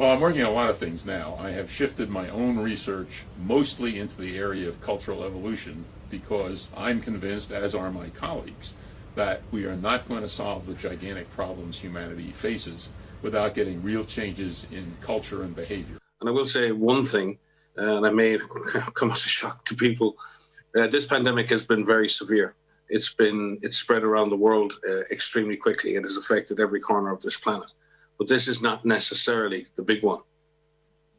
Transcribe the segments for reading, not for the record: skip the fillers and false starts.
Well, I'm working on a lot of things now. I have shifted my own research mostly into the area of cultural evolution because I'm convinced, as are my colleagues, that we are not going to solve the gigantic problems humanity faces without getting real changes in culture and behavior. And I will say one thing, and I may come as a shock to people, this pandemic has been very severe. It's spread around the world extremely quickly. It has affected every corner of this planet. But this is not necessarily the big one.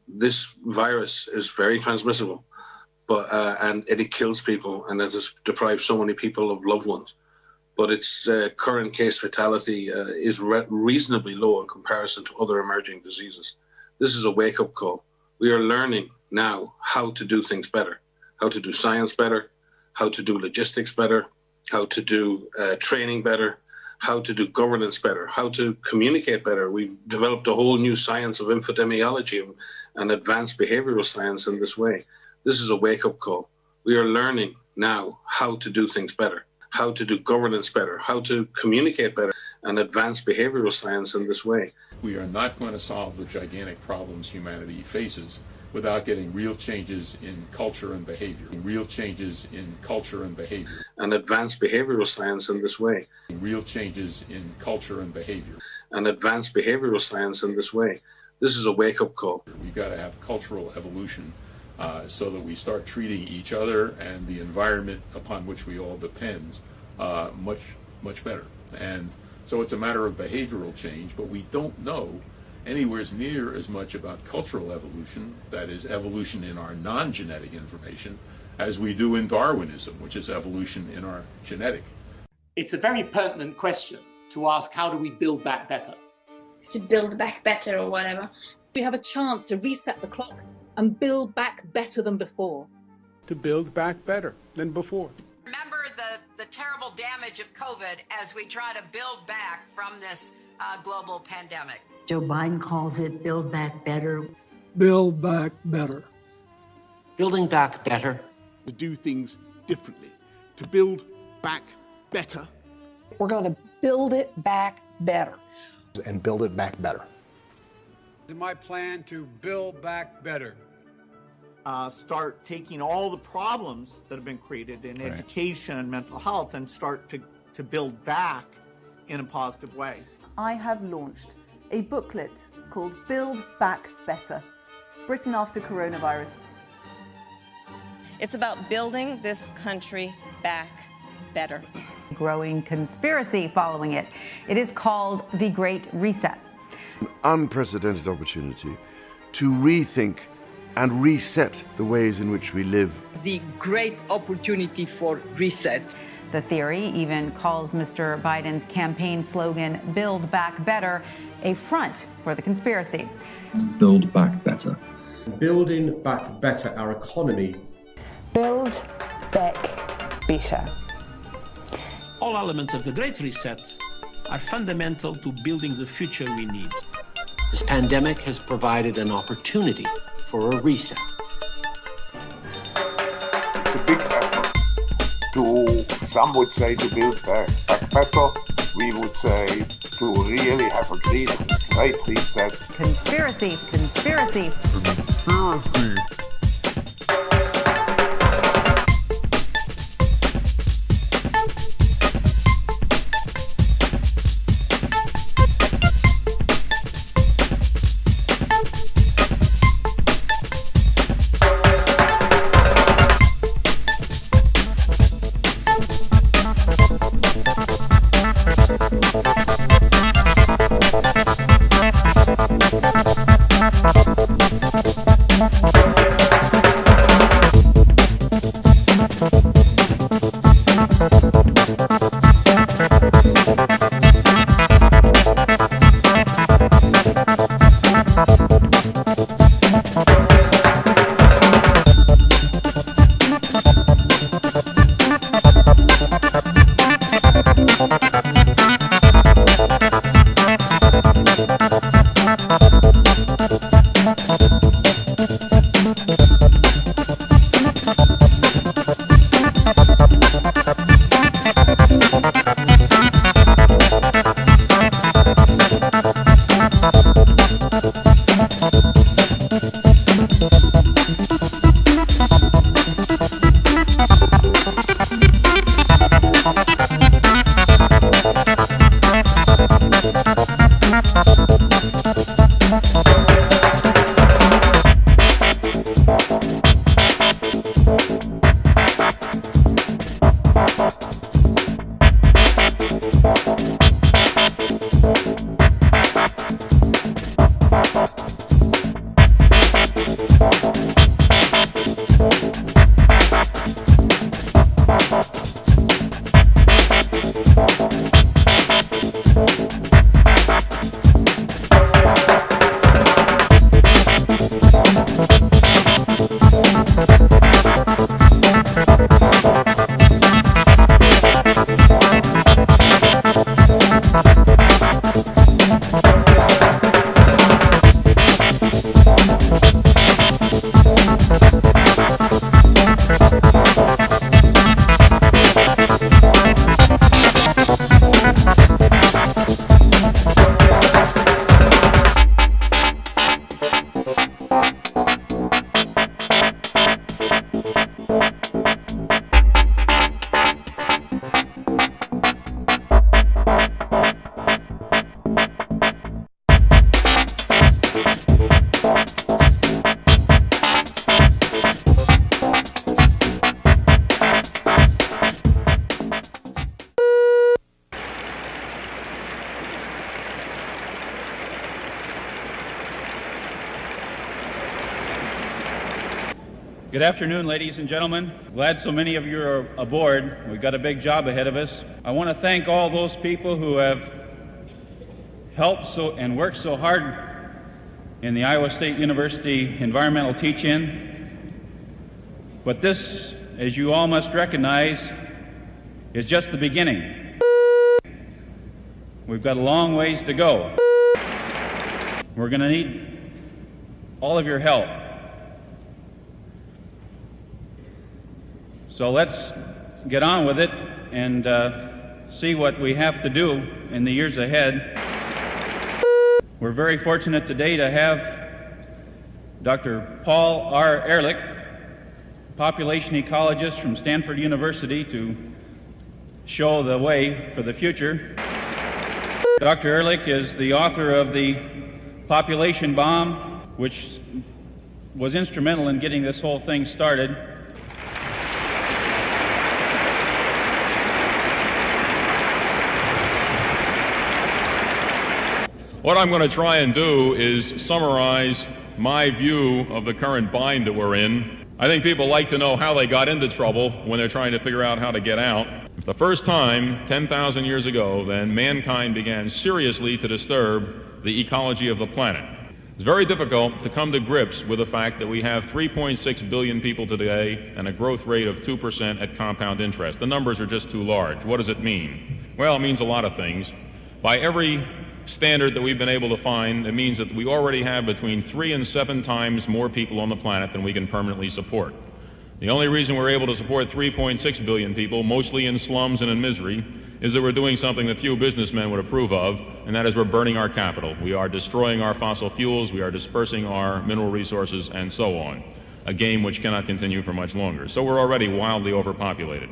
This virus is very transmissible, and it kills people, and it has deprived so many people of loved ones. But its current case fatality is reasonably low in comparison to other emerging diseases. This is a wake-up call. We are learning now how to do things better, how to do science better, how to do logistics better, how to do training better, how to do governance better, how to communicate better. We've developed a whole new science of infodemiology and advanced behavioral science in this way. This is a wake-up call. We are learning now how to do things better, how to do governance better, how to communicate better, and advanced behavioral science in this way. We are not going to solve the gigantic problems humanity faces without getting real changes in culture and behavior. Real changes in culture and behavior. And advanced behavioral science in this way. Real changes in culture and behavior. And advanced behavioral science in this way. This is a wake-up call. We've got to have cultural evolution so that we start treating each other and the environment upon which we all depend much better. And so it's a matter of behavioral change, but we don't know anywhere near as much about cultural evolution, that is evolution in our non-genetic information, as we do in Darwinism, which is evolution in our genetic. It's a very pertinent question to ask, how do we build back better? To build back better or whatever. We have a chance to reset the clock and build back better than before. To build back better than before. Remember the terrible damage of COVID as we try to build back from this global pandemic. Joe Biden calls it Build Back Better. Build back better. Building back better. To do things differently. To build back better. We're going to build it back better. And build it back better. It's my plan to build back better. Start taking all the problems that have been created in education and mental health and start to build back in a positive way. I have launched a booklet called Build Back Better, Britain After Coronavirus. It's about building this country back better. Growing conspiracy following it. It is called the Great Reset. An unprecedented opportunity to rethink and reset the ways in which we live. The great opportunity for reset. The theory even calls Mr. Biden's campaign slogan, Build Back Better, a front for the conspiracy. Build back better. Building back better our economy. Build back better. All elements of the Great Reset are fundamental to building the future we need. This pandemic has provided an opportunity for a reset. A big effort some would say to build back better, we would say to really have a great reset. Conspiracy. Conspiracy. Thank you. Good afternoon, ladies and gentlemen. Glad so many of you are aboard. We've got a big job ahead of us. I want to thank all those people who have helped and worked so hard in the Iowa State University Environmental Teach-In. But this, as you all must recognize, is just the beginning. We've got a long ways to go. We're going to need all of your help. So let's get on with it and see what we have to do in the years ahead. We're very fortunate today to have Dr. Paul R. Ehrlich, population ecologist from Stanford University, to show the way for the future. Dr. Ehrlich is the author of the population bomb, which was instrumental in getting this whole thing started. What I'm going to try and do is summarize my view of the current bind that we're in. I think people like to know how they got into trouble when they're trying to figure out how to get out. It's the first time, 10,000 years ago, then mankind began seriously to disturb the ecology of the planet. It's very difficult to come to grips with the fact that we have 3.6 billion people today and a growth rate of 2% at compound interest. The numbers are just too large. What does it mean? Well, it means a lot of things. By every standard that we've been able to find, it means that we already have between 3 and 7 times more people on the planet than we can permanently support. The only reason we're able to support 3.6 billion people, mostly in slums and in misery, is that we're doing something that few businessmen would approve of, and that is we're burning our capital. We are destroying our fossil fuels, we are dispersing our mineral resources, and so on. A game which cannot continue for much longer. So we're already wildly overpopulated.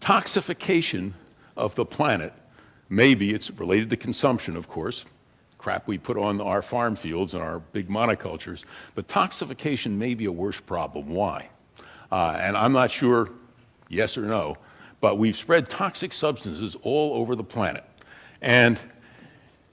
toxification of the planet, maybe it's related to consumption, of course, crap we put on our farm fields and our big monocultures, but toxification may be a worse problem. Why? And I'm not sure, yes or no, but we've spread toxic substances all over the planet. And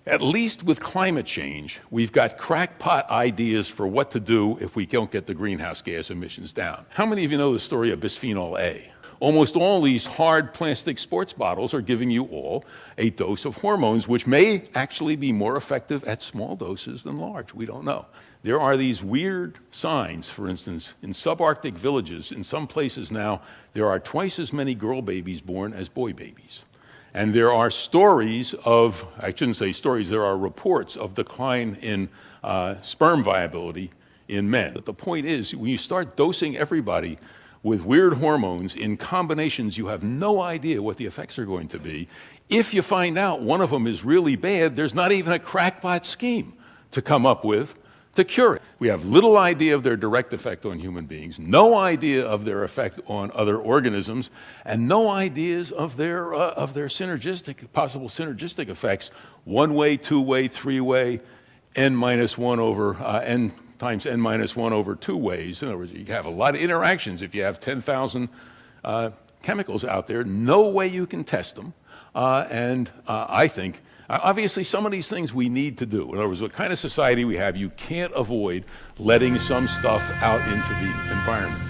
at least with climate change, we've got crackpot ideas for what to do if we don't get the greenhouse gas emissions down. How many of you know the story of bisphenol A? Almost all these hard plastic sports bottles are giving you all a dose of hormones, which may actually be more effective at small doses than large. We don't know. There are these weird signs, for instance, in subarctic villages, in some places now, there are twice as many girl babies born as boy babies. And there are stories of, I shouldn't say stories, there are reports of decline in sperm viability in men. But the point is, when you start dosing everybody with weird hormones in combinations, you have no idea what the effects are going to be. If you find out one of them is really bad, there's not even a crackpot scheme to come up with to cure it. We have little idea of their direct effect on human beings, no idea of their effect on other organisms, and no ideas of their synergistic, possible synergistic effects, one-way, two-way, three-way, n-1 over n times n-1 over 2 ways. In other words, you have a lot of interactions. If you have 10,000 chemicals out there, no way you can test them. I think, obviously, some of these things we need to do. In other words, what kind of society we have, you can't avoid letting some stuff out into the environment.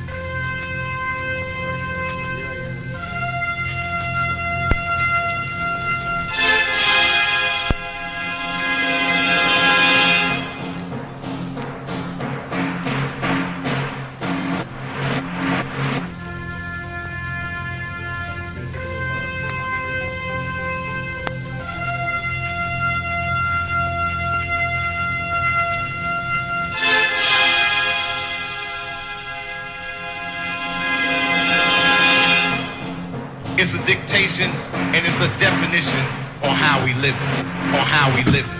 It's a dictation and it's a definition on how we live it, on how we live it.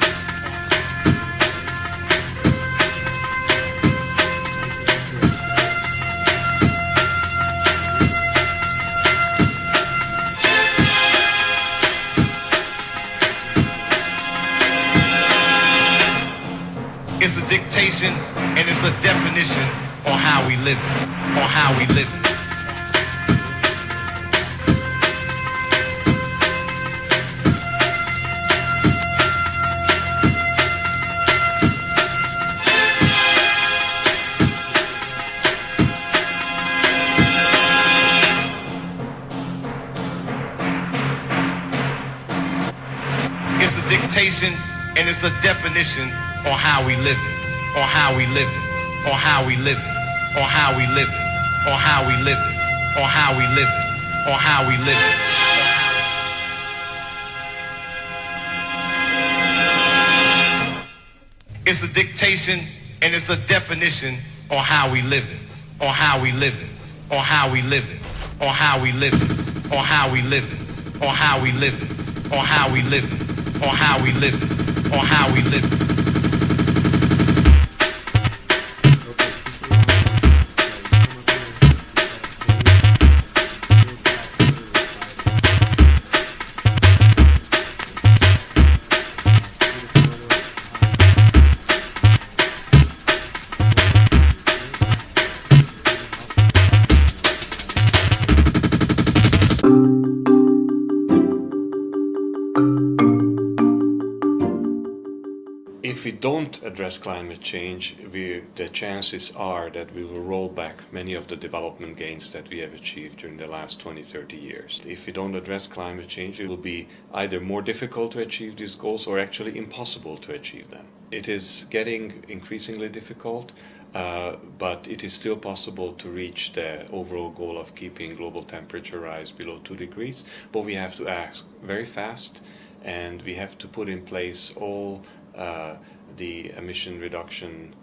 It's a dictation and it's a definition on how we live it, on how we live it. It's a dictation and it's a definition on how we live it, on how we live it, on how we live it, on how we live it, on how we live it, on how we live it, on how we live it. It's a dictation and it's a definition on how we live it, on how we live it, on how we live it, on how we live it, on how we live it, on how we live it, on how we live it, on how we live it, on how we live it. If we don't address climate change, the chances are that we will roll back many of the development gains that we have achieved during the last 20-30 years. If we don't address climate change, it will be either more difficult to achieve these goals or actually impossible to achieve them. It is getting increasingly difficult, but it is still possible to reach the overall goal of keeping global temperature rise below 2 degrees, but we have to act very fast and we have to put in place all the emission reduction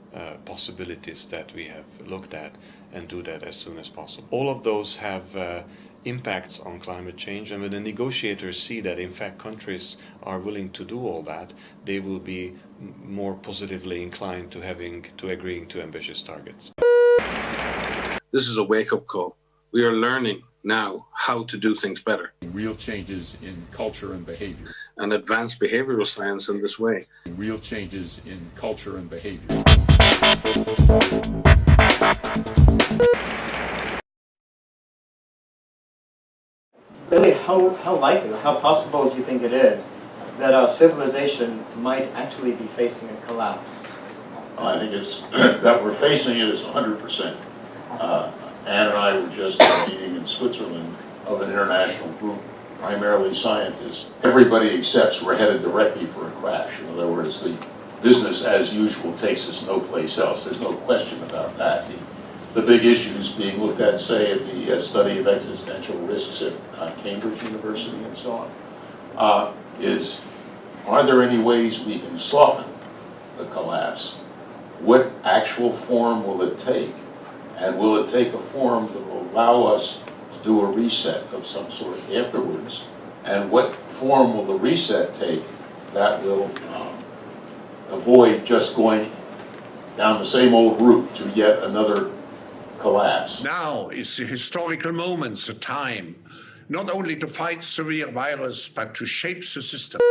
possibilities that we have looked at and do that as soon as possible. All of those have impacts on climate change, and when the negotiators see that in fact countries are willing to do all that, they will be more positively inclined to agreeing to ambitious targets. This is a wake-up call. We are learning now how to do things better. Real changes in culture and behavior. And advance behavioral science in this way. Real changes in culture and behavior. Billy, how likely, how possible do you think it is that our civilization might actually be facing a collapse? I think it's that we're facing it is 100%. Ann and I were just at a meeting in Switzerland of an international group, primarily scientists. Everybody accepts we're headed directly for a crash. In other words, the business as usual takes us no place else. There's no question about that. The big issues being looked at, say, at the study of existential risks at Cambridge University and so on, is are there any ways we can soften the collapse? What actual form will it take? And will it take a form that will allow us to do a reset of some sort afterwards? And what form will the reset take that will avoid just going down the same old route to yet another collapse? Now is the historical moment, the time, not only to fight severe virus, but to shape the system.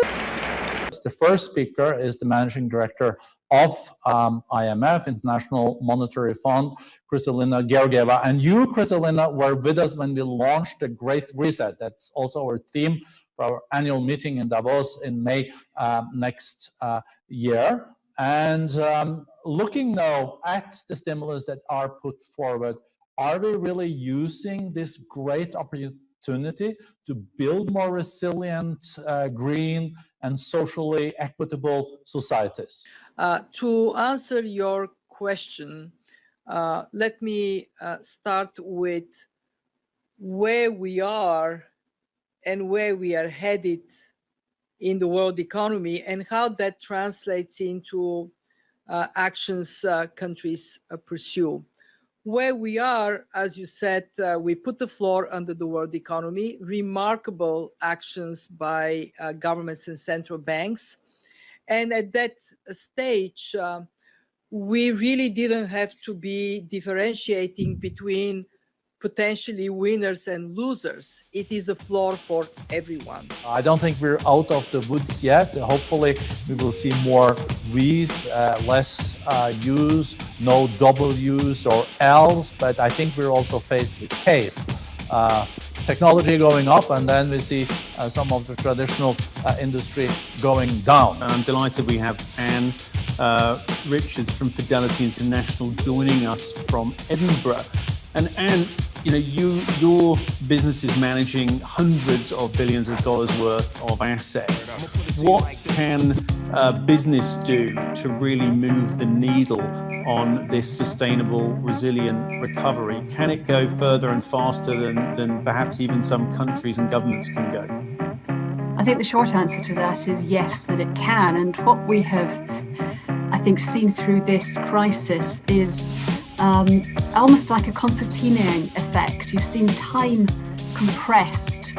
The first speaker is the managing director of IMF, International Monetary Fund, Kristalina Georgieva. And you, Kristalina, were with us when we launched the Great Reset. That's also our theme for our annual meeting in Davos in May next year. And looking now at the stimulus that are put forward, are we really using this great opportunity to build more resilient, green, and socially equitable societies? To answer your question, let me start with where we are and where we are headed in the world economy and how that translates into actions countries pursue. Where we are, as you said, we put the floor under the world economy, remarkable actions by governments and central banks. And at that stage, we really didn't have to be differentiating between potentially winners and losers. It is a floor for everyone. I don't think we're out of the woods yet. Hopefully we will see more V's, less U's, no W's or L's, but I think we're also faced with K's. Technology going up, and then we see some of the traditional industry going down. I'm delighted we have Anne Richards from Fidelity International joining us from Edinburgh. And Anne, you know, your business is managing hundreds of billions of dollars worth of assets. What can business do to really move the needle on this sustainable, resilient recovery? Can it go further and faster than perhaps even some countries and governments can go? I think the short answer to that is yes, that it can. And what we have, I think, seen through this crisis is almost like a concertinaing effect. You've seen time compressed.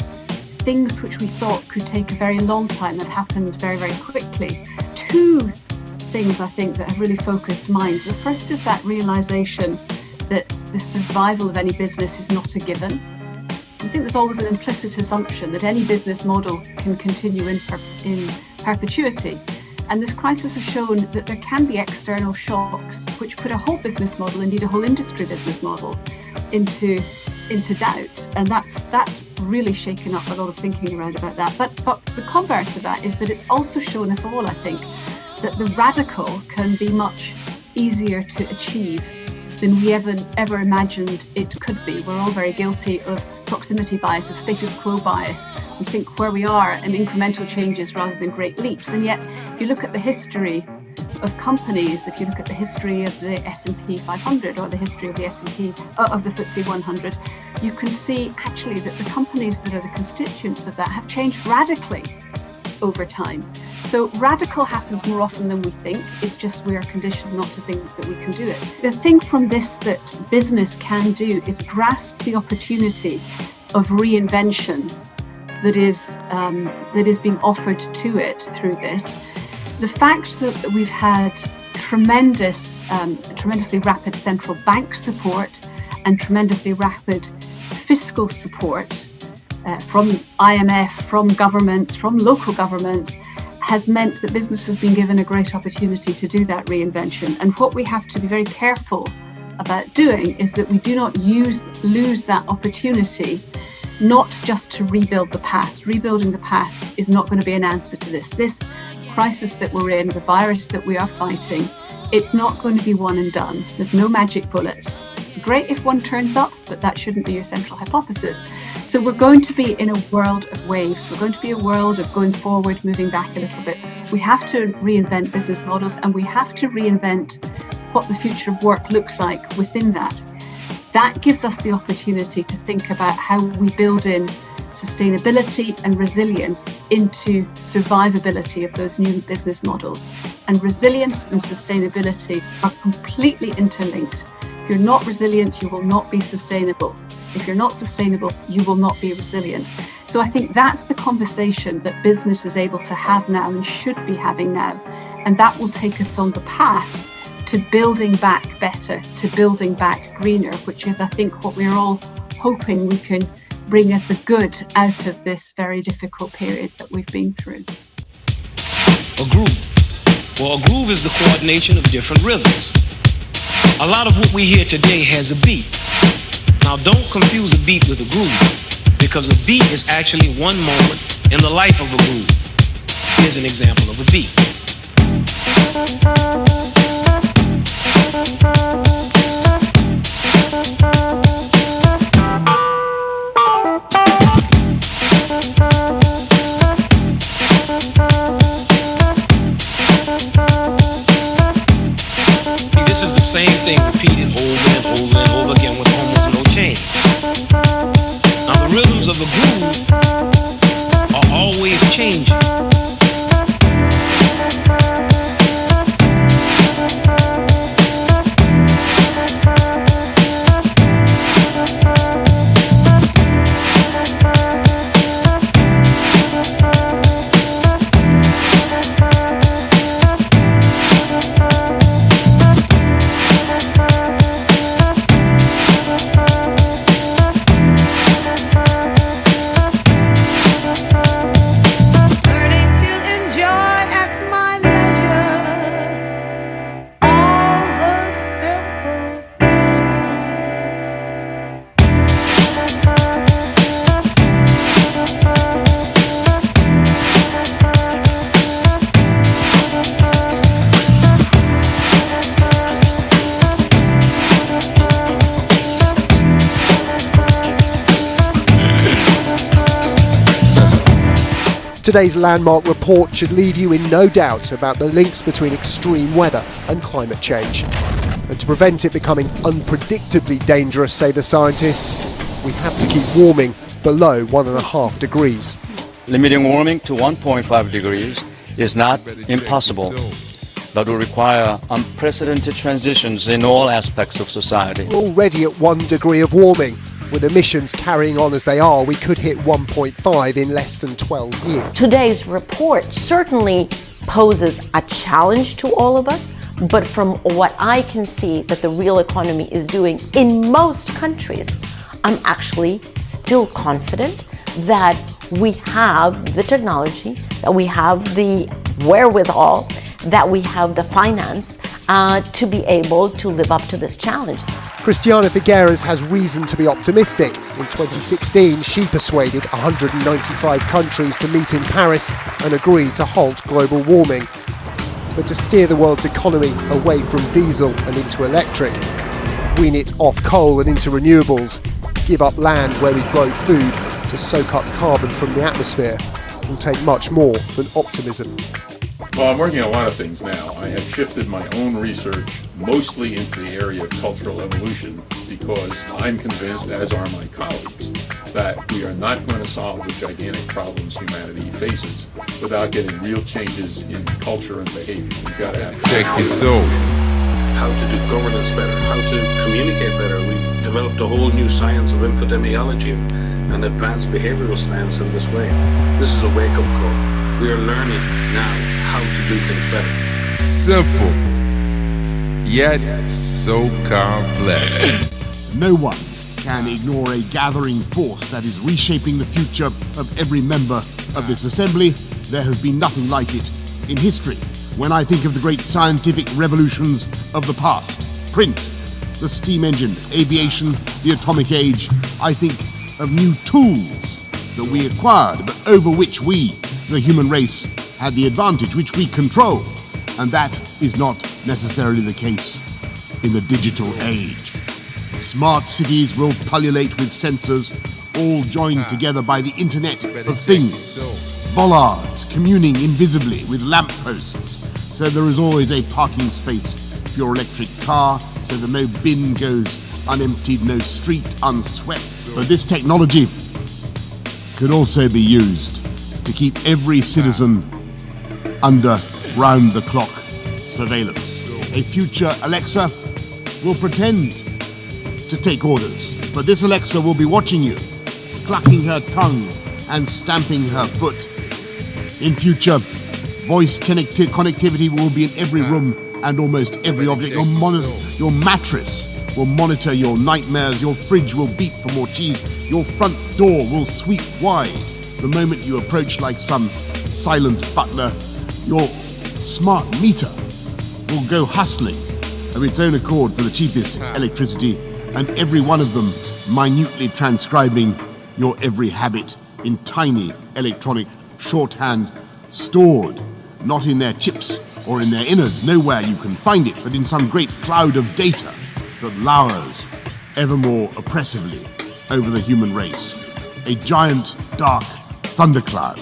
Things which we thought could take a very long time have happened very, very quickly. Two things, I think, that have really focused minds. The first is that realization that the survival of any business is not a given. I think there's always an implicit assumption that any business model can continue in perpetuity. And this crisis has shown that there can be external shocks which put a whole business model, indeed a whole industry business model, into doubt. And that's really shaken up a lot of thinking around about that. But the converse of that is that it's also shown us all, I think, that the radical can be much easier to achieve than we ever imagined it could be. We're all very guilty of proximity bias, of status quo bias. We think where we are and incremental changes rather than great leaps. And yet, if you look at the history of companies, if you look at the history of the S&P 500 or the history of the of the FTSE 100, you can see actually that the companies that are the constituents of that have changed radically over time. So radical happens more often than we think. It's just we are conditioned not to think that we can do it. The thing from this that business can do is grasp the opportunity of reinvention that is being offered to it through this. The fact that we've had tremendously rapid central bank support and tremendously rapid fiscal support from IMF, from governments, from local governments, has meant that business has been given a great opportunity to do that reinvention. And what we have to be very careful about doing is that we do not lose that opportunity, not just to rebuild the past. Rebuilding the past is not going to be an answer to this. This crisis that we're in, the virus that we are fighting, it's not going to be one and done. There's no magic bullet. Great if one turns up, but that shouldn't be your central hypothesis. So we're going to be in a world of waves. We're going to be a world of going forward, moving back a little bit. We have to reinvent business models, and we have to reinvent what the future of work looks like within that. That gives us the opportunity to think about how we build in sustainability and resilience into survivability of those new business models. And resilience and sustainability are completely interlinked. If you're not resilient, you will not be sustainable. If you're not sustainable, you will not be resilient. So I think that's the conversation that business is able to have now and should be having now. And that will take us on the path to building back better, to building back greener, which is, I think, what we're all hoping we can bring as the good out of this very difficult period that we've been through. A groove. Well, a groove is the coordination of different rhythms. A lot of what we hear today has a beat. Now, don't confuse a beat with a groove, because a beat is actually one moment in the life of a groove. Here's an example of a beat. This is the same thing repeated over and over and over again with almost no change. Now the rhythms of the groove are always changing. Today's landmark report should leave you in no doubt about the links between extreme weather and climate change. And to prevent it becoming unpredictably dangerous, say the scientists, we have to keep warming below 1.5 degrees. Limiting warming to 1.5 degrees is not impossible, but will require unprecedented transitions in all aspects of society. We're already at 1 degree of warming. With emissions carrying on as they are, we could hit 1.5 in less than 12 years. Today's report certainly poses a challenge to all of us, but from what I can see that the real economy is doing in most countries, I'm actually still confident that we have the technology, that we have the wherewithal, that we have the finance to be able to live up to this challenge. Christiana Figueres has reason to be optimistic. In 2016, she persuaded 195 countries to meet in Paris and agree to halt global warming. But to steer the world's economy away from diesel and into electric, wean it off coal and into renewables, give up land where we grow food to soak up carbon from the atmosphere, will take much more than optimism. Well, I'm working on a lot of things now. I have shifted my own research mostly into the area of cultural evolution because I'm convinced, as are my colleagues, that we are not going to solve the gigantic problems humanity faces without getting real changes in culture and behavior. We've got to have Check yourself. How to do governance better, how to communicate better. We developed a whole new science of infodemiology and advanced behavioral science in this way. This is a wake-up call. We are learning now how to do things better. Simple, yet so complex. No one can ignore a gathering force that is reshaping the future of every member of this assembly. There has been nothing like it in history. When I think of the great scientific revolutions of the past, print, the steam engine, aviation, the atomic age, I think of new tools that we acquired, but over which we, the human race, had the advantage, which we control. And that is not necessarily the case in the digital age. Smart cities will pullulate with sensors, all joined together by the Internet of Things. Bollards communing invisibly with lampposts, so there is always a parking space for your electric car, so that no bin goes unemptied, no street unswept. But this technology could also be used to keep every citizen under round-the-clock surveillance. A future Alexa will pretend to take orders, but this Alexa will be watching you, clucking her tongue and stamping her foot. In future, voice connectivity will be in every room and almost every object. Your mattress will monitor your nightmares, your fridge will beep for more cheese, your front door will sweep wide the moment you approach like some silent butler. Your smart meter will go hustling of its own accord for the cheapest electricity, and every one of them minutely transcribing your every habit in tiny electronic shorthand, stored not in their chips or in their innards, nowhere you can find it, but in some great cloud of data that lowers ever more oppressively over the human race. A giant dark thundercloud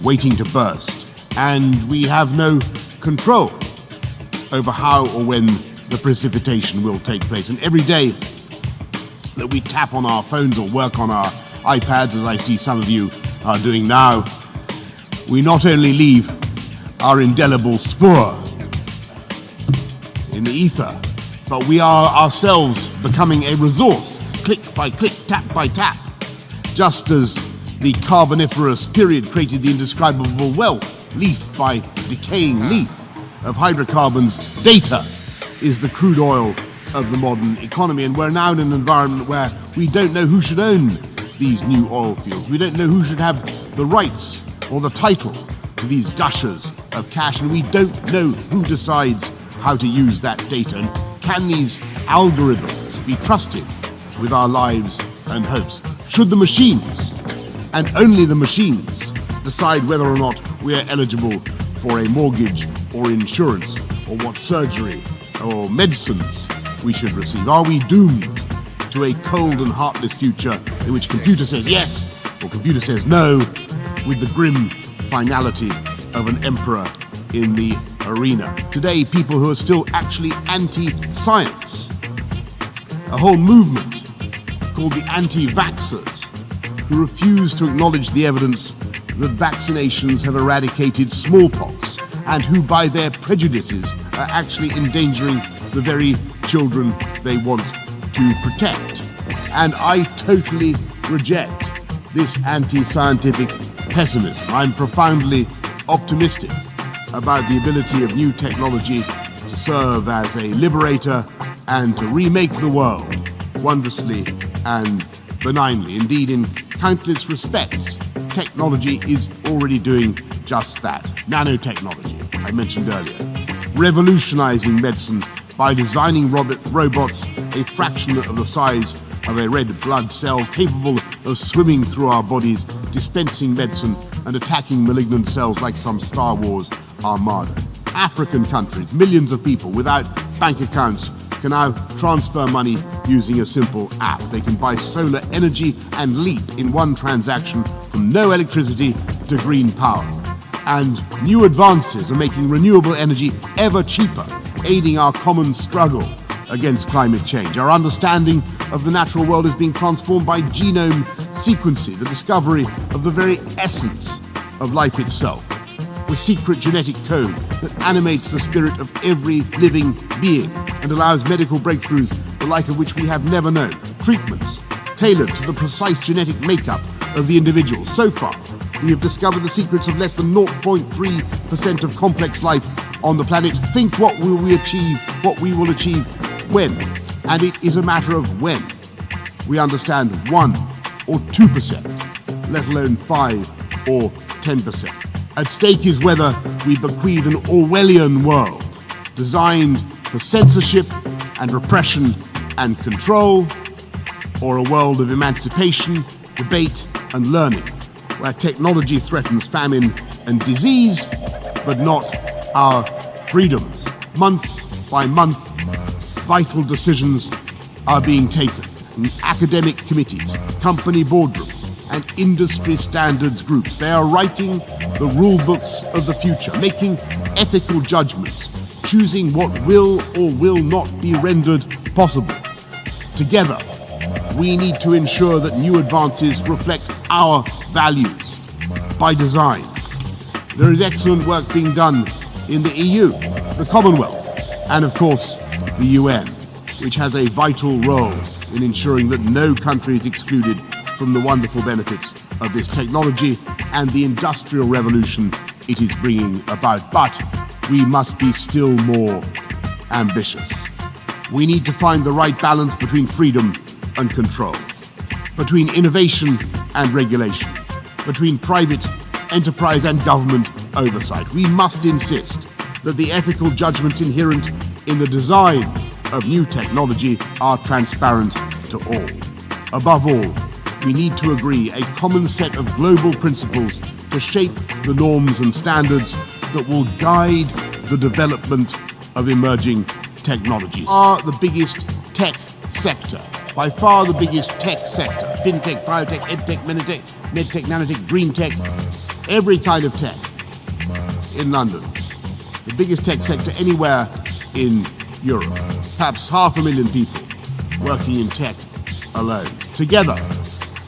waiting to burst, and we have no control over how or when the precipitation will take place. And every day that we tap on our phones or work on our iPads, as I see some of you are doing now, we not only leave our indelible spoor in the ether, but we are ourselves becoming a resource, click by click, tap by tap. Just as the Carboniferous period created the indescribable wealth, leaf by decaying leaf, of hydrocarbons, data is the crude oil of the modern economy. And we're now in an environment where we don't know who should own these new oil fields. We don't know who should have the rights or the title to these gushers of cash, and we don't know who decides how to use that data. And can these algorithms be trusted with our lives and hopes? Should the machines, and only the machines, decide whether or not we are eligible for a mortgage or insurance, or what surgery or medicines we should receive? Are we doomed to a cold and heartless future in which computer says yes or computer says no, with the grim finality of an emperor in the arena? Today, people who are still actually anti-science, a whole movement called the anti-vaxxers, who refuse to acknowledge the evidence that vaccinations have eradicated smallpox, and who by their prejudices are actually endangering the very children they want to protect. And I totally reject this anti-scientific pessimism. I'm profoundly optimistic about the ability of new technology to serve as a liberator and to remake the world wondrously and benignly. Indeed, in countless respects, technology is already doing just that. Nanotechnology, I mentioned earlier, revolutionizing medicine by designing robots a fraction of the size of a red blood cell, capable of swimming through our bodies, dispensing medicine and attacking malignant cells like some Star Wars armada. African countries, millions of people without bank accounts can now transfer money using a simple app. They can buy solar energy and leap in one transaction from no electricity to green power. And new advances are making renewable energy ever cheaper, aiding our common struggle against climate change. Our understanding of the natural world is being transformed by genome sequencing, the discovery of the very essence of life itself, the secret genetic code that animates the spirit of every living being and allows medical breakthroughs the like of which we have never known. Treatments tailored to the precise genetic makeup of the individual. So far, we have discovered the secrets of less than 0.3% of complex life on the planet. Think what will we achieve, what we will achieve when. And it is a matter of when. we understand 1 or 2%, let alone 5 or 10%. At stake is whether we bequeath an Orwellian world designed for censorship and repression and control, or a world of emancipation, debate and learning, where technology threatens famine and disease, but not our freedoms. Month by month, vital decisions are being taken in academic committees, company boardrooms, and industry standards groups. They are writing the rule books of the future, making ethical judgments, choosing what will or will not be rendered possible. Together, we need to ensure that new advances reflect our values by design. There is excellent work being done in the EU, the Commonwealth, and of course the UN, which has a vital role in ensuring that no country is excluded from the wonderful benefits of this technology and the industrial revolution it is bringing about. But we must be still more ambitious. We need to find the right balance between freedom and control, between innovation and regulation, between private enterprise and government oversight. We must insist that the ethical judgments inherent in the design of new technology are transparent to all. Above all, we need to agree a common set of global principles to shape the norms and standards that will guide the development of emerging technologies. Are the biggest tech sector, by far the biggest tech sector, fintech, biotech, edtech, medtech, nanotech, green tech, every kind of tech in London. The biggest tech sector anywhere in Europe. Perhaps 500,000 people working in tech alone. Together,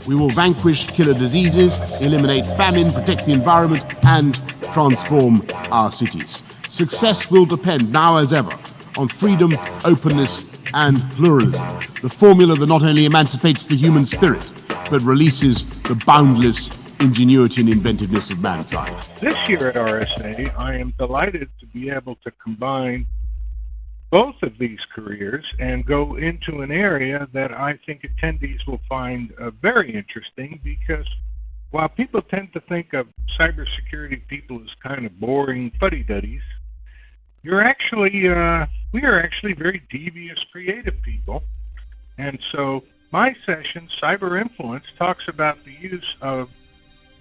we will vanquish killer diseases, eliminate famine, protect the environment, and transform our cities. Success will depend, now as ever, on freedom, openness, and pluralism. The formula that not only emancipates the human spirit, but releases the boundless ingenuity and inventiveness of mankind. This year at RSA, I am delighted to be able to combine both of these careers and go into an area that I think attendees will find very interesting, because while people tend to think of cybersecurity people as kind of boring fuddy-duddies, we are actually very devious, creative people. And so my session, Cyber Influence, talks about the use of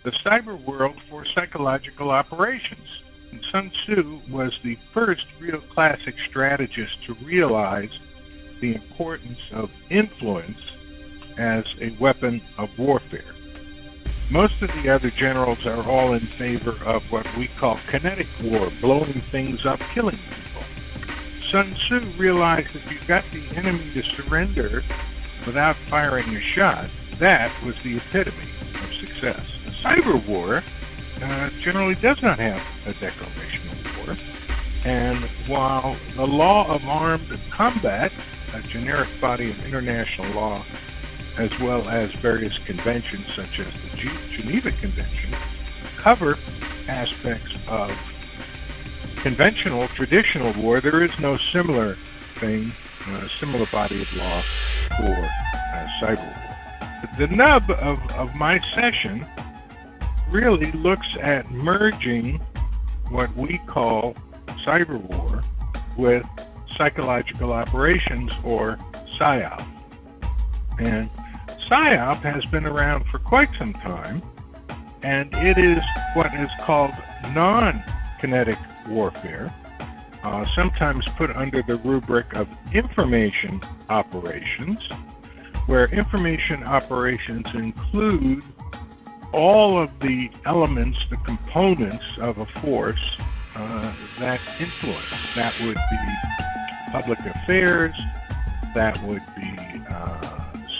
the cyber world for psychological operations. And Sun Tzu was the first real classic strategist to realize the importance of influence as a weapon of warfare. Most of the other generals are all in favor of what we call kinetic war, blowing things up, killing people. Sun Tzu realized if you got the enemy to surrender without firing a shot, that was the epitome of success. The cyber war generally does not have a declaration of war, and while the law of armed combat, a generic body of international law, as well as various conventions such as the Geneva Convention, cover aspects of conventional, traditional war, there is no similar thing, similar body of law for cyber war. The nub of my session really looks at merging what we call cyber war with psychological operations, or PSYOP. And PSYOP has been around for quite some time, and it is what is called non-kinetic warfare, sometimes put under the rubric of information operations, where information operations include all of the elements, the components of a force that influence. That would be public affairs, that would be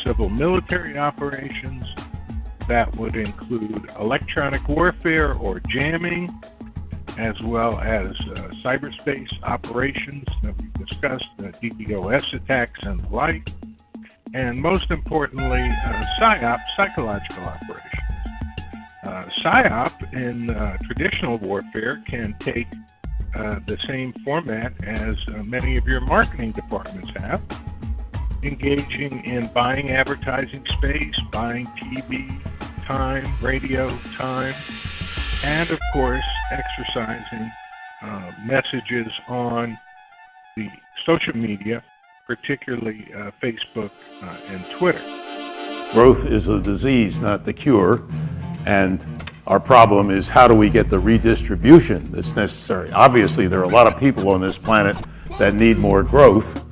civil military operations, that would include electronic warfare or jamming, as well as cyberspace operations that we've discussed, DDoS attacks and the like, and most importantly, PSYOP, psychological operations. PSYOP in traditional warfare can take the same format as many of your marketing departments have. engaging in buying advertising space, buying TV time, radio time, and of course exercising messages on the social media, particularly Facebook and Twitter. Growth is a disease, not the cure, and our problem is how do we get the redistribution that's necessary. Obviously, there are a lot of people on this planet that need more growth,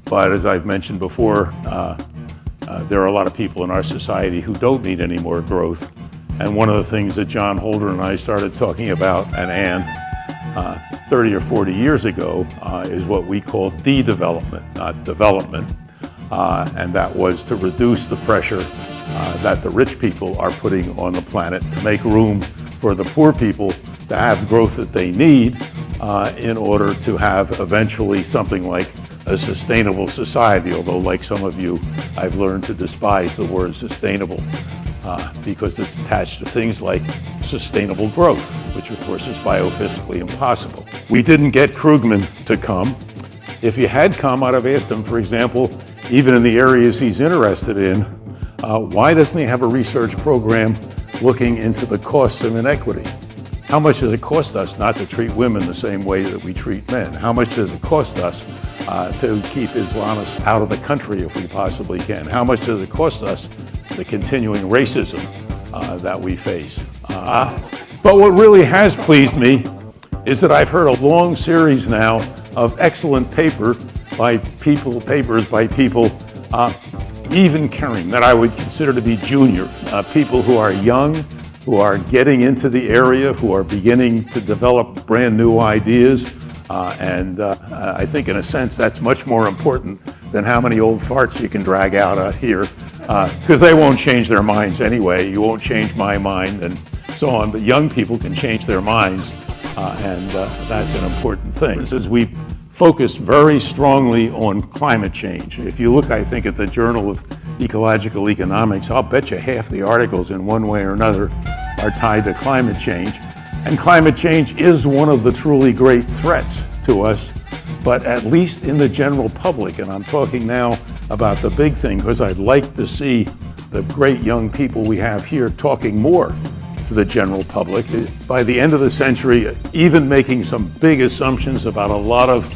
but as I've mentioned before, there are a lot of people in our society who don't need any more growth. And one of the things that John Holder and I started talking about, and Ann, 30 or 40 years ago, is what we call de-development, not development. And that was to reduce the pressure that the rich people are putting on the planet to make room for the poor people to have growth that they need in order to have eventually something like a sustainable society, although like some of you, I've learned to despise the word sustainable because it's attached to things like sustainable growth, which of course is biophysically impossible. We didn't get Krugman to come. If he had come, I'd have asked him, for example, even in the areas he's interested in, why doesn't he have a research program looking into the costs of inequity? How much does it cost us not to treat women the same way that we treat men? How much does it cost us to keep Islamists out of the country if we possibly can? How much does it cost us the continuing racism that we face? But what really has pleased me is that I've heard a long series now of excellent papers by people even caring that I would consider to be junior, people who are young, who are getting into the area, who are beginning to develop brand new ideas. And I think in a sense that's much more important than how many old farts you can drag out here, because they won't change their minds anyway. You won't change my mind and so on, but young people can change their minds, and that's an important thing. As we focus very strongly on climate change. If you look, I think, at the Journal of Ecological Economics, I'll bet you half the articles in one way or another are tied to climate change. And climate change is one of the truly great threats to us, but at least in the general public, and I'm talking now about the big thing, because I'd like to see the great young people we have here talking more to the general public. By the end of the century, even making some big assumptions about a lot of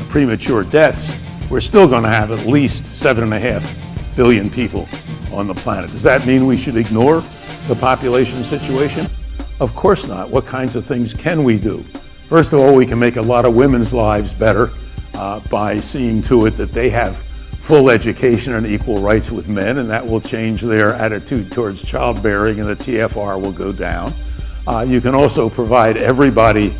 premature deaths, we're still going to have at least 7.5 billion people on the planet. Does that mean we should ignore the population situation? Of course not. What kinds of things can we do? First of all, we can make a lot of women's lives better by seeing to it that they have full education and equal rights with men, and that will change their attitude towards childbearing, and the TFR will go down. You can also provide everybody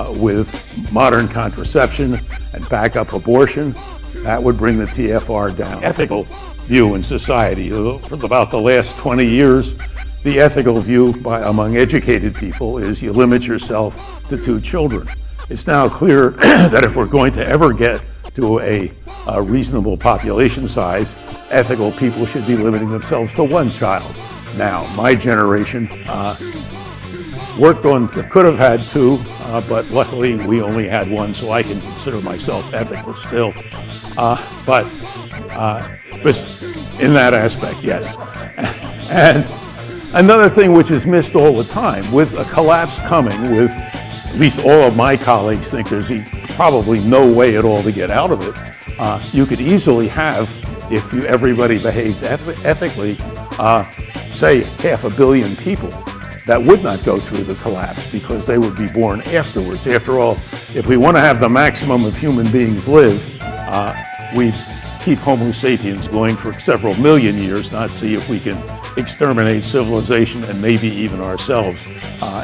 with modern contraception and backup abortion. That would bring the TFR down. Ethical view in society. For about the last 20 years, the ethical view among educated people is you limit yourself to 2 children. It's now clear that if we're going to ever get to a reasonable population size, ethical people should be limiting themselves to 1 child. Now, my generation worked on, could have had 2, but luckily we only had 1, so I can consider myself ethical still. But in that aspect, yes. And another thing which is missed all the time, with a collapse coming, with at least all of my colleagues think there's probably no way at all to get out of it, you could easily have, if everybody behaved ethically, say 500 million people that would not go through the collapse because they would be born afterwards. After all, if we want to have the maximum of human beings live, we keep Homo sapiens going for several million years, not see if we can exterminate civilization and maybe even ourselves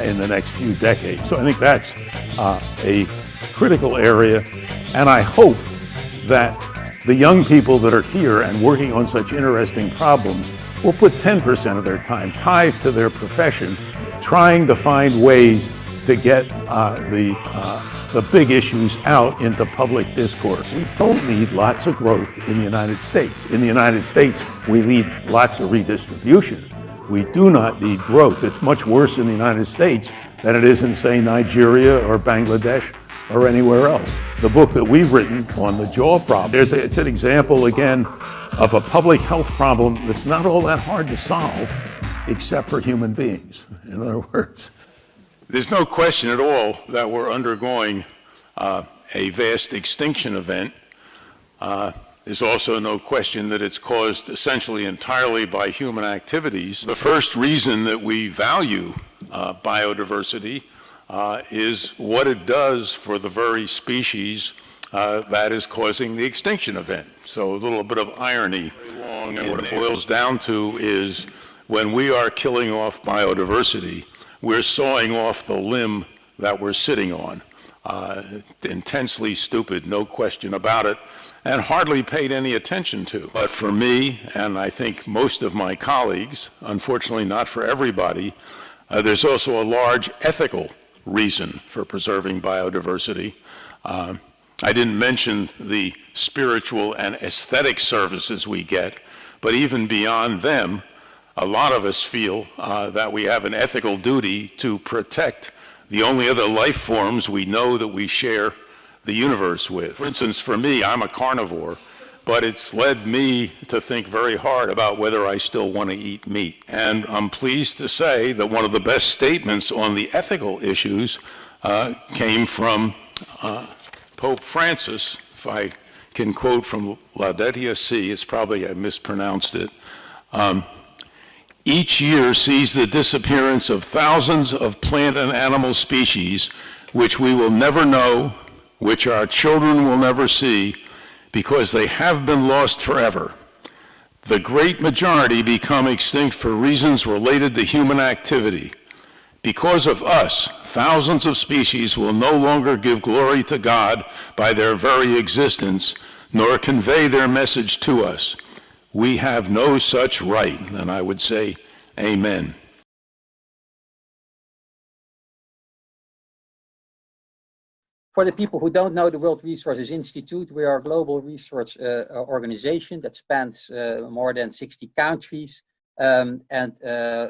in the next few decades. So I think that's a critical area, and I hope that the young people that are here and working on such interesting problems will put 10% of their time tied to their profession, trying to find ways to get the big issues out into public discourse. We don't need lots of growth in the United States. In the United States, we need lots of redistribution. We do not need growth. It's much worse in the United States than it is in, say, Nigeria or Bangladesh or anywhere else. The book that we've written on the jaw problem, it's an example, again, of a public health problem that's not all that hard to solve, except for human beings. In other words, there's no question at all that we're undergoing a vast extinction event. There's also no question that it's caused essentially entirely by human activities. The first reason that we value biodiversity is what it does for the very species that is causing the extinction event. So a little bit of irony. And what it boils down to is when we are killing off biodiversity, we're sawing off the limb that we're sitting on. Intensely stupid, no question about it, and hardly paid any attention to. But for me, and I think most of my colleagues, unfortunately not for everybody, there's also a large ethical reason for preserving biodiversity. I didn't mention the spiritual and aesthetic services we get, but even beyond them, a lot of us feel that we have an ethical duty to protect the only other life forms we know that we share the universe with. For instance, for me, I'm a carnivore, but it's led me to think very hard about whether I still want to eat meat. And I'm pleased to say that one of the best statements on the ethical issues came from Pope Francis. If I can quote from Laudato Si, it's probably I mispronounced it. Each year sees the disappearance of thousands of plant and animal species which we will never know, which our children will never see, because they have been lost forever. The great majority become extinct for reasons related to human activity. Because of us, thousands of species will no longer give glory to God by their very existence, nor convey their message to us. We have no such right, and I would say, amen. For the people who don't know the World Resources Institute, we are a global research organization that spans more than 60 countries. And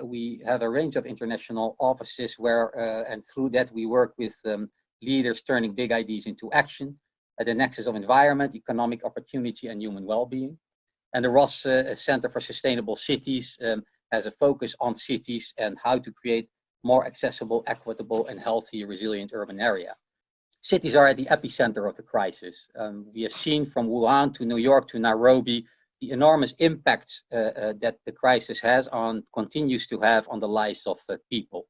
we have a range of international offices where, and through that, we work with leaders turning big ideas into action at the nexus of environment, economic opportunity, and human well-being. And the Ross Center for Sustainable Cities has a focus on cities and how to create more accessible, equitable, and healthy, resilient urban area. Cities are at the epicenter of the crisis. We have seen from Wuhan to New York to Nairobi the enormous impacts that the crisis has continues to have on the lives of people.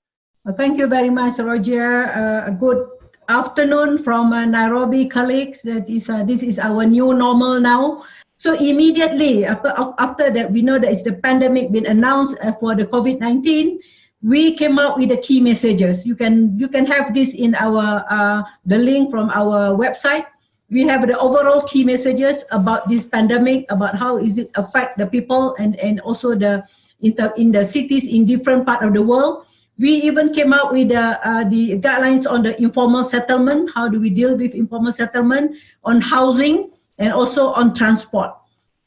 Thank you very much, Roger. A good afternoon from Nairobi colleagues. This is our new normal now. So immediately after that, we know that it's the pandemic been announced for the COVID-19. We came out with the key messages. You can have this in our the link from our website. We have the overall key messages about this pandemic, about how is it affect the people and also in the cities in different parts of the world. We even came out with the guidelines on the informal settlement. How do we deal with informal settlement, on housing, and also on transport.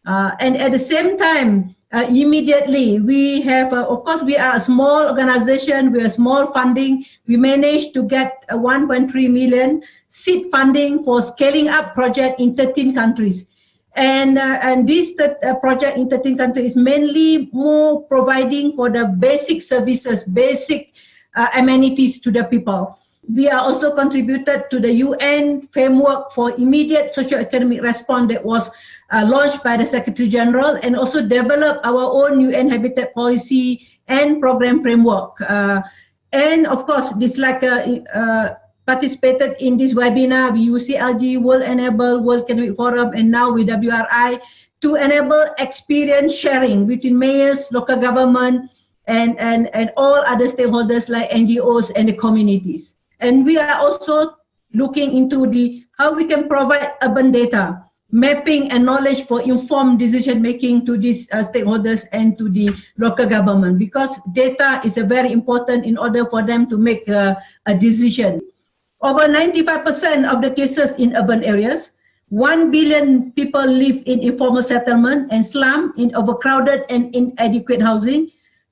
And at the same time, immediately we have, of course, we are a small organization, we are small funding. We managed to get 1.3 million seed funding for scaling up project in 13 countries. And this project in 13 countries is mainly more providing for the basic services, basic amenities to the people. We are also contributed to the UN framework for immediate socio-economic response that was launched by the Secretary General, and also develop our own UN Habitat policy and program framework. And of course, this participated in this webinar with UCLG, World Enable, World Economic Forum, and now with WRI to enable experience sharing between mayors, local government, and all other stakeholders like NGOs and the communities. And we are also looking into how we can provide urban data, mapping and knowledge for informed decision making to these stakeholders and to the local government, because data is very important in order for them to make a decision. Over 95% of the cases in urban areas, 1 billion people live in informal settlement and slum, in overcrowded and inadequate housing.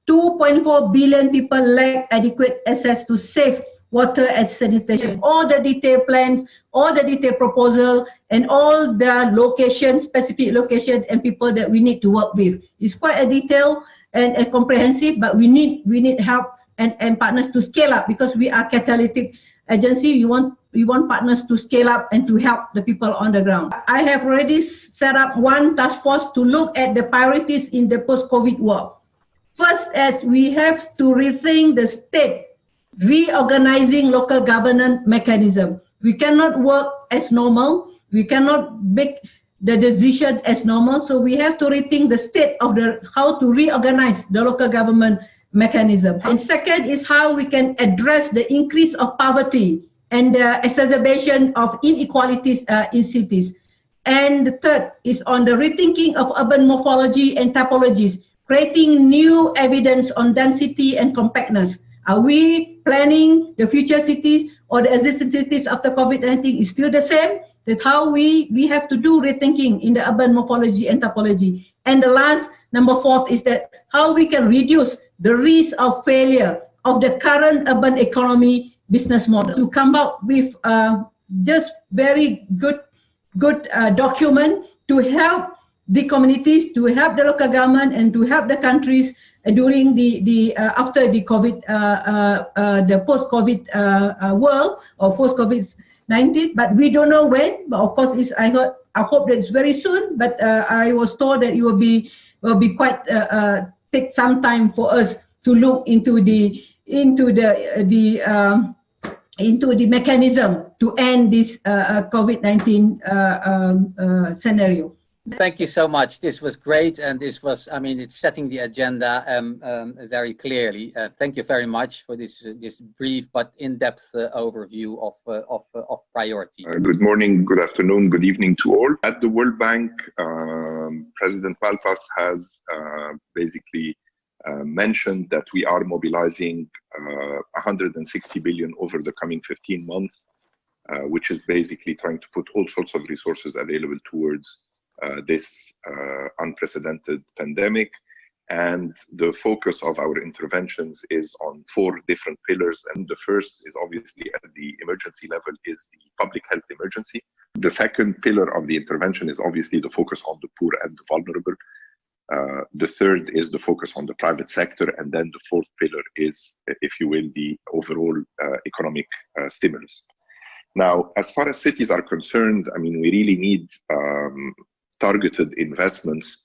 2.4 billion people lack adequate access to safe, water and sanitation, all the detailed plans, all the detailed proposal, and all the location, specific location and people that we need to work with. It's quite a detailed and comprehensive, but we need help and partners to scale up, because we are catalytic agency. We want partners to scale up and to help the people on the ground. I have already set up one task force to look at the priorities in the post-COVID world. First, as we have to rethink the state, reorganizing local governance mechanism. We cannot work as normal. We cannot make the decision as normal. So we have to rethink the state of how to reorganize the local government mechanism. And second is how we can address the increase of poverty and the exacerbation of inequalities in cities. And the third is on the rethinking of urban morphology and typologies, creating new evidence on density and compactness. Are we planning the future cities, or the existing cities after COVID-19 is still the same? That's how we have to do rethinking in the urban morphology and typology. And the last, number 4, is that how we can reduce the risk of failure of the current urban economy business model, to come up with just very good document to help the communities, to help the local government, and to help the countries during the after the COVID, the post-COVID world, or post-COVID-19. But we don't know when. But of course, I hope that it's very soon. But I was told that it will be quite take some time for us to look into the mechanism to end this COVID-19 scenario. Thank you so much. This was great, and this was, I mean, it's setting the agenda very clearly. Thank you very much for this brief but in-depth overview of priorities. Good morning, good afternoon, good evening to all. At the World Bank, President Malpass has basically mentioned that we are mobilizing 160 billion over the coming 15 months, which is basically trying to put all sorts of resources available towards this unprecedented pandemic. And the focus of our interventions is on 4 different pillars. And the first is obviously at the emergency level is the public health emergency. The second pillar of the intervention is obviously the focus on the poor and the vulnerable. The third is the focus on the private sector. And then the fourth pillar is, if you will, the overall economic stimulus. Now, as far as cities are concerned, I mean, we really need targeted investments,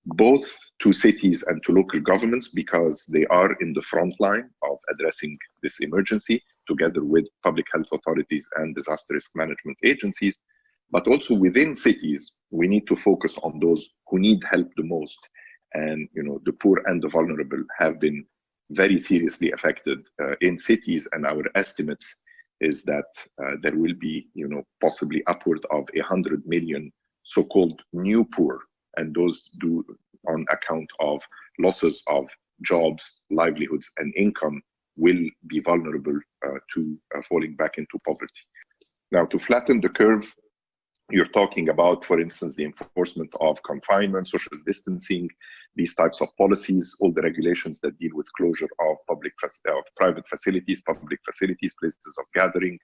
both to cities and to local governments, because they are in the front line of addressing this emergency, together with public health authorities and disaster risk management agencies. But also within cities, we need to focus on those who need help the most. And, you know, the poor and the vulnerable have been very seriously affected in cities. And our estimates is that there will be, you know, possibly upward of 100 million so-called new poor, and those do on account of losses of jobs, livelihoods, and income, will be vulnerable to falling back into poverty. Now, to flatten the curve, you're talking about, for instance, the enforcement of confinement, social distancing, these types of policies, all the regulations that deal with closure of private facilities, public facilities, places of gathering,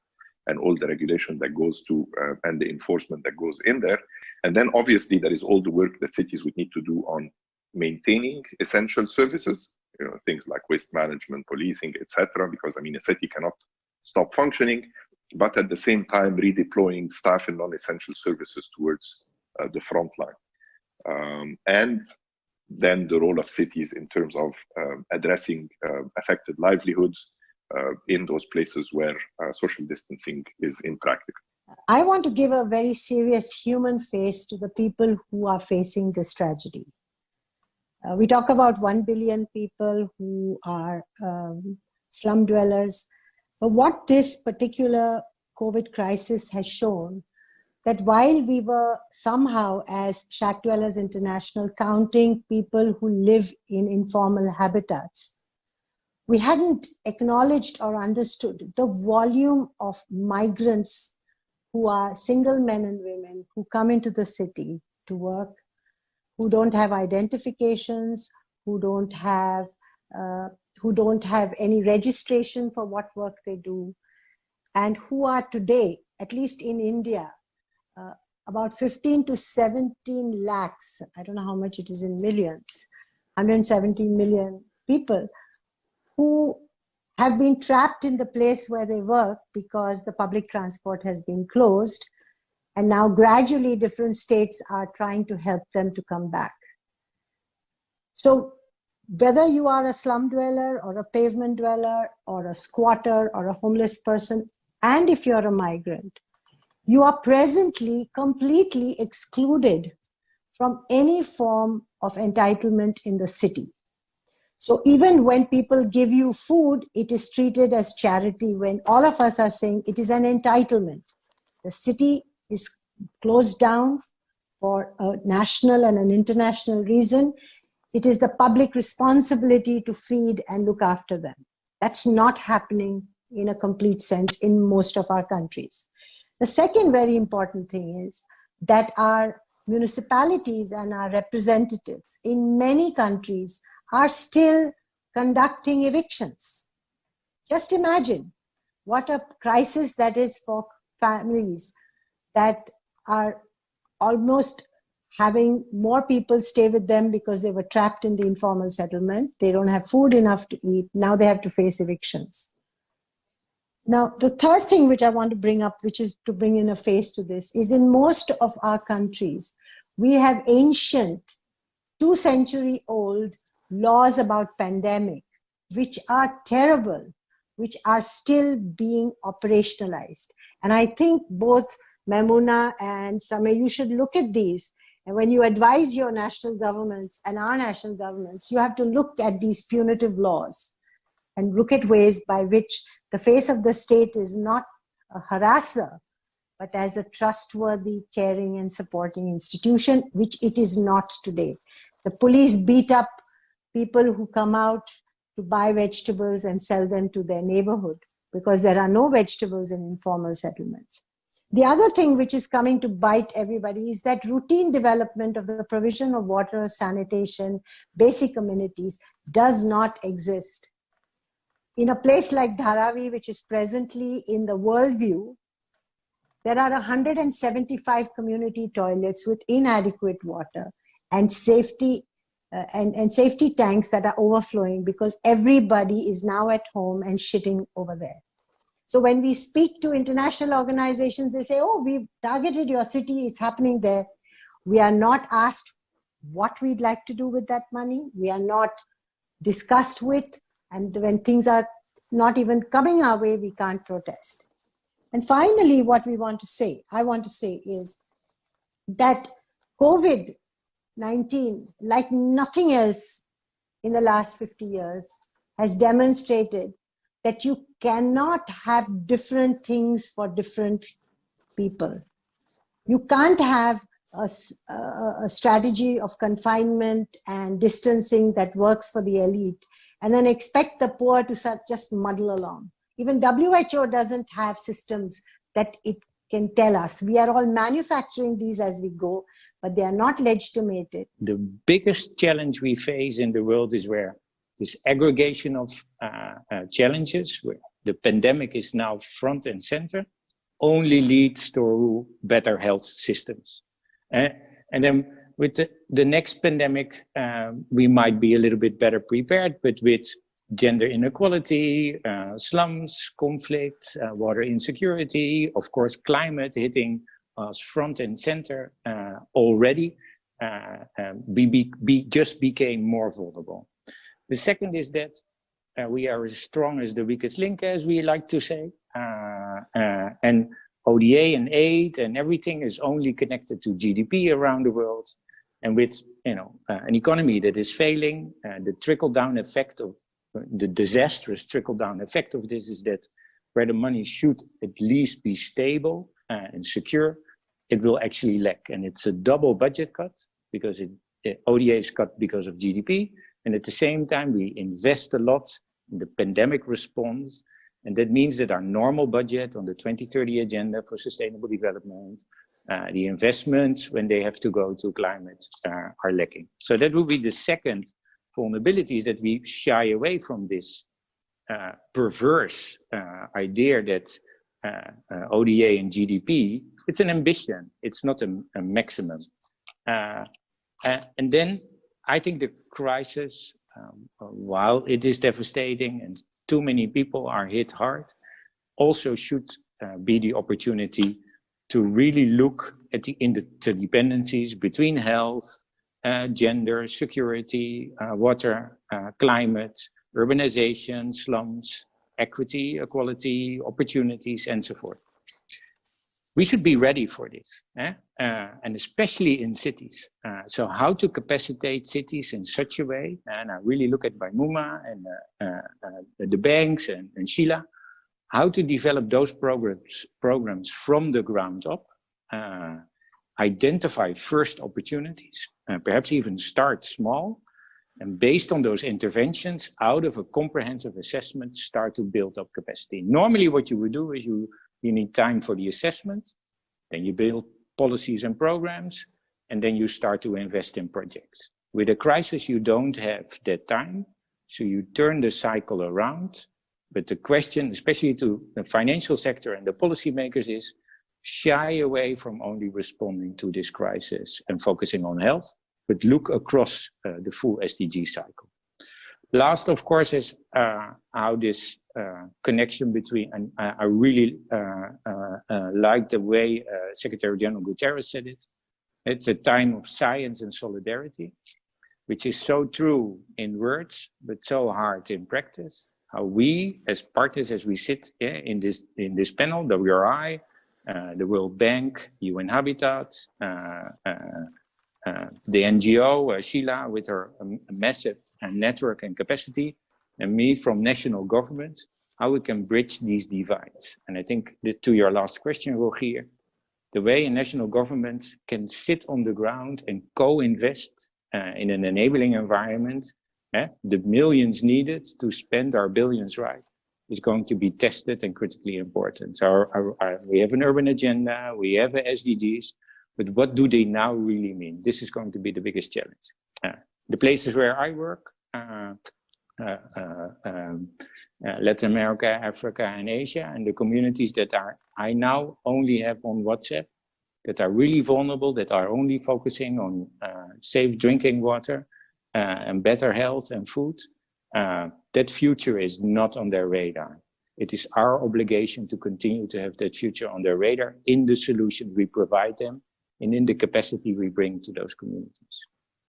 and all the regulation that goes to and the enforcement that goes in there. And then obviously there is all the work that cities would need to do on maintaining essential services, you know, things like waste management, policing, etc. Because I mean, a city cannot stop functioning, but at the same time redeploying staff in non-essential services towards the front line. And then the role of cities in terms of addressing affected livelihoods in those places where social distancing is impractical. I want to give a very serious human face to the people who are facing this tragedy. We talk about 1 billion people who are slum dwellers. But what this particular COVID crisis has shown, that while we were somehow, as Shack Dwellers International, counting people who live in informal habitats, we hadn't acknowledged or understood the volume of migrants who are single men and women who come into the city to work, who don't have identifications, who don't have who don't have any registration for what work they do, and who are today, at least in India, about 15 to 17 lakhs, I don't know how much it is in millions, 117 million people who have been trapped in the place where they work because the public transport has been closed. And now gradually different states are trying to help them to come back. So whether you are a slum dweller or a pavement dweller or a squatter or a homeless person, and if you're a migrant, you are presently completely excluded from any form of entitlement in the city. So even when people give you food, it is treated as charity, when all of us are saying it is an entitlement. The city is closed down for a national and an international reason. It is the public responsibility to feed and look after them. That's not happening in a complete sense in most of our countries. The second very important thing is that our municipalities and our representatives in many countries are still conducting evictions. Just imagine what a crisis that is for families that are almost having more people stay with them because they were trapped in the informal settlement. They don't have food enough to eat. Now they have to face evictions. Now, the third thing which I want to bring up, which is to bring in a face to this, is in most of our countries, we have ancient, 2-century-old laws about pandemic, which are terrible, which are still being operationalized. And I think both Maimouna and Sameh, you should look at these. And when you advise your national governments and our national governments, you have to look at these punitive laws and look at ways by which the face of the state is not a harasser, but as a trustworthy, caring and supporting institution, which it is not today. The police beat up people who come out to buy vegetables and sell them to their neighborhood because there are no vegetables in informal settlements. The other thing which is coming to bite everybody is that routine development of the provision of water, sanitation, basic amenities does not exist. In a place like Dharavi, which is presently in the world view, there are 175 community toilets with inadequate water and safety safety tanks that are overflowing because everybody is now at home and shitting over there. So when we speak to international organizations, they say, oh, we've targeted your city, it's happening there. We are not asked what we'd like to do with that money. We are not discussed with, and when things are not even coming our way, we can't protest. And finally, what I want to say is that COVID-19, like nothing else in the last 50 years, has demonstrated that you cannot have different things for different people. You can't have a strategy of confinement and distancing that works for the elite and then expect the poor to just muddle along. Even WHO doesn't have systems that it can tell us. We are all manufacturing these as we go, but they are not legitimated. The biggest challenge we face in the world is where this aggregation of challenges, where the pandemic is now front and center, only leads to better health systems. And then with the next pandemic, we might be a little bit better prepared, but with gender inequality, slums, conflict, water insecurity, of course, climate hitting us front and center already, we just became more vulnerable. The second is that we are as strong as the weakest link, as we like to say, and ODA and aid and everything is only connected to GDP around the world. And with an economy that is failing, the trickle-down effect of the disastrous trickle-down effect of this is that where the money should at least be stable and secure, it will actually lack. And it's a double budget cut because ODA is cut because of GDP. And at the same time, we invest a lot in the pandemic response. And that means that our normal budget on the 2030 agenda for sustainable development, the investments when they have to go to climate are lacking. So that will be the second vulnerability is that we shy away from this perverse idea that ODA and GDP, it's an ambition, it's not a maximum. And then I think the crisis, while it is devastating and too many people are hit hard, also should be the opportunity to really look at the interdependencies between health, gender, security, water, climate, urbanization, slums, equity, equality, opportunities, and so forth. We should be ready for this, and especially in cities. So how to capacitate cities in such a way, and I really look at Baimuma and the banks and Sheila, how to develop those programs from the ground up, identify first opportunities, perhaps even start small, and based on those interventions, out of a comprehensive assessment, start to build up capacity. Normally what you would do is you need time for the assessment, then you build policies and programs, and then you start to invest in projects. With a crisis, you don't have that time, so you turn the cycle around. But the question, especially to the financial sector and the policymakers, is shy away from only responding to this crisis and focusing on health, but look across the full SDG cycle. Last, of course, is how this connection between, and I really like the way Secretary General Guterres said it. It's a time of science and solidarity, which is so true in words, but so hard in practice. How we, as partners, as we sit in this panel, WRI, the World Bank, UN Habitat, the NGO, Sheila, with her massive network and capacity, and me from national government, how we can bridge these divides. And I think that to your last question, Rogier, the way a national government can sit on the ground and co-invest in an enabling environment, the millions needed to spend our billions right, is going to be tested and critically important. So we have an urban agenda, we have a SDGs, but what do they now really mean? This is going to be the biggest challenge. The places where I work, Latin America, Africa, and Asia, and the communities that I now only have on WhatsApp, that are really vulnerable, that are only focusing on safe drinking water and better health and food, that future is not on their radar. It is our obligation to continue to have that future on their radar in the solutions we provide them and in the capacity we bring to those communities.